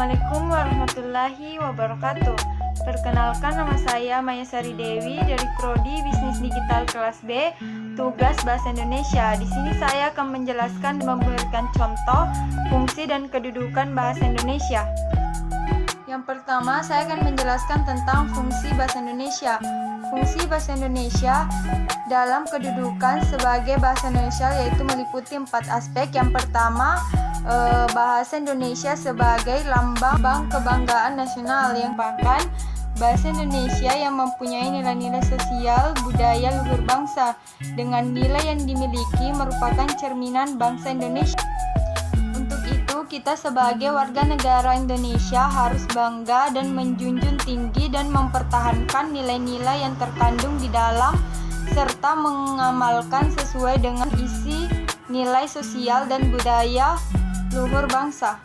Assalamualaikum warahmatullahi wabarakatuh. Perkenalkan, nama saya Maya Sari Dewi dari Prodi Bisnis Digital kelas B, tugas Bahasa Indonesia. Di sini saya akan menjelaskan dan memberikan contoh fungsi dan kedudukan bahasa Indonesia. Yang pertama, saya akan menjelaskan tentang fungsi bahasa Indonesia. Fungsi bahasa Indonesia dalam kedudukan sebagai bahasa Indonesia yaitu meliputi 4 aspek. Yang pertama, bahasa Indonesia sebagai lambang kebanggaan nasional, yang bahkan bahasa Indonesia yang mempunyai nilai-nilai sosial budaya luhur bangsa dengan nilai yang dimiliki merupakan cerminan bangsa Indonesia. Untuk itu, kita sebagai warga negara Indonesia harus bangga dan menjunjung tinggi dan mempertahankan nilai-nilai yang terkandung di dalam serta mengamalkan sesuai dengan isi nilai sosial dan budaya luhur bangsa.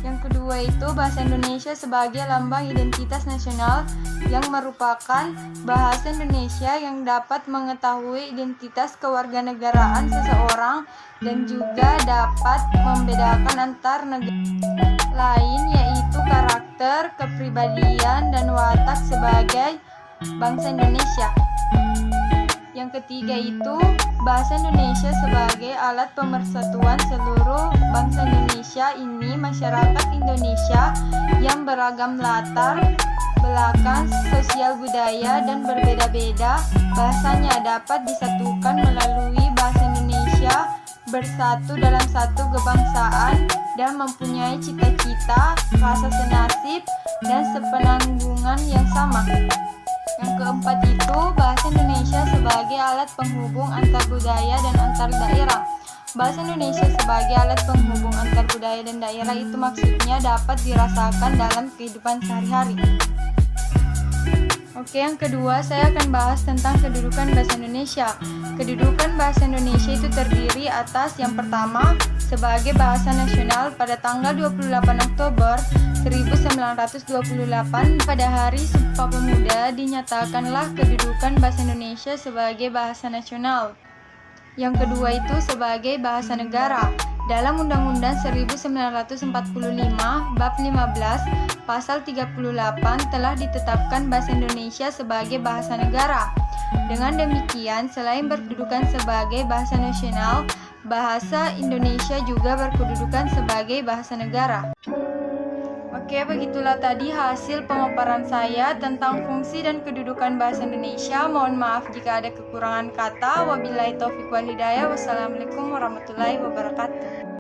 Yang kedua itu bahasa Indonesia sebagai lambang identitas nasional, yang merupakan bahasa Indonesia yang dapat mengetahui identitas kewarganegaraan seseorang dan juga dapat membedakan antar negara lain, yaitu karakter, kepribadian, dan watak sebagai bangsa Indonesia. Yang ketiga itu bahasa Indonesia sebagai alat pemersatuan seluruh bangsa Indonesia. Ini masyarakat Indonesia yang beragam latar belakang sosial budaya dan berbeda-beda, bahasanya dapat disatukan melalui bahasa Indonesia, bersatu dalam satu kebangsaan dan mempunyai cita-cita, rasa senasib, dan sepenanggungan yang sama. Yang keempat itu bahasa Indonesia sebagai alat penghubung antar budaya dan antar daerah. Bahasa Indonesia sebagai alat penghubung antar budaya dan daerah itu maksudnya dapat dirasakan dalam kehidupan sehari-hari. Oke, yang kedua saya akan bahas tentang kedudukan bahasa Indonesia. Kedudukan bahasa Indonesia itu terdiri atas yang pertama, sebagai bahasa nasional pada tanggal 28 Oktober 1928 pada Hari Sumpah Pemuda dinyatakanlah kedudukan bahasa Indonesia sebagai bahasa nasional. Yang kedua itu sebagai bahasa negara. Dalam Undang-Undang 1945 Bab 15 Pasal 38 telah ditetapkan bahasa Indonesia sebagai bahasa negara. Dengan demikian, selain berkedudukan sebagai bahasa nasional, bahasa Indonesia juga berkedudukan sebagai bahasa negara. Oke, begitulah tadi hasil pemaparan saya tentang fungsi dan kedudukan bahasa Indonesia. Mohon maaf jika ada kekurangan kata. Wabillahi taufiq wal hidayah. Wassalamualaikum warahmatullahi wabarakatuh.